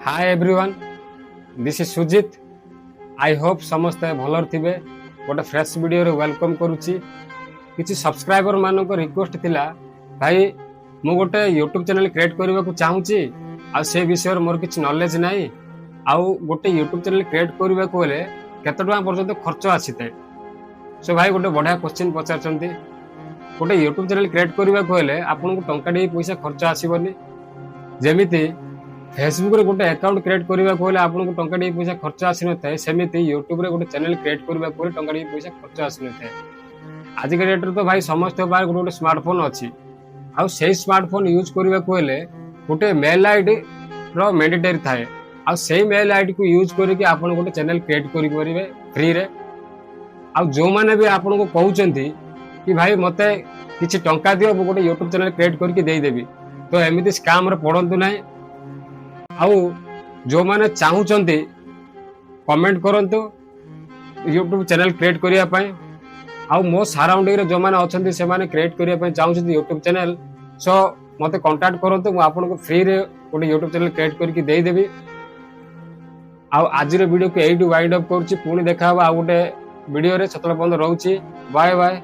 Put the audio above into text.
Hi everyone, this is Sujit. I hope समस्ते भलर थिबे। गोटे fresh video रे वेलकम करूची। किछि सब्सक्राइबर मानक रिक्वेस्ट थिला, भाई मु गोटे यूट्यूब चैनल क्रिएट करबा को चाहूची आ से विषय मोर किछि नॉलेज नाही। आउ गोटे यूट्यूब चैनल क्रिएट करबा को ले केते टका पर्यंत खर्च आसीते। सो भाई गोटे बढ़िया क्वेश्चन पचारचंती। गोटे यूट्यूब चैनल क्रिएट करबा को ले आपन को टंका डी पैसा खर्च आसीबनी। जेमिति फेसबुक रे गोटे अकाउंट क्रिएट करबा को आपन को टंका डी पैसा खर्च आसी न थाए, सेमिति यूट्यूब रे गोटे चैनल क्रिएट करबा को टंका डी पैसा खर्च आसी न थाए। आज के डेट रे तो भाई समस्त पार गोटे स्मार्टफोन अछि। आ से स्मार्टफोन यूज करबा को गोटे मेल आईडी रो मैंडेटरी थाए। आ से मेल आईडी को यूज करके आपन गोटे चैनल क्रिएट करि परिबे फ्री रे। आ जो माने भी आपन को कहउचंती कि भाई मते किछि टंका दियो गोटे यूट्यूब चैनल क्रिएट करके देई देबी, तो एमिति स्कैम रे पड़ंतु नाही। आउ जो माने चाहूचंती कमेंट करंतु यूट्यूब चैनल क्रिएट करिया पय। आउ मो सराउंडिंग रे जो माने अछंती से माने क्रिएट करिया पय चाहूचंती यूट्यूब चैनल, सो मते कांटेक्ट करंतु। मु आपन को फ्री रे गोटे यूट्यूब चैनल क्रिएट करके देई देबी। आउ आज रे वीडियो को एइटु वाइंड अप करूची। पुणी देखा आ गोटे वीडियो रे सतल बंद रहउची। Bye bye.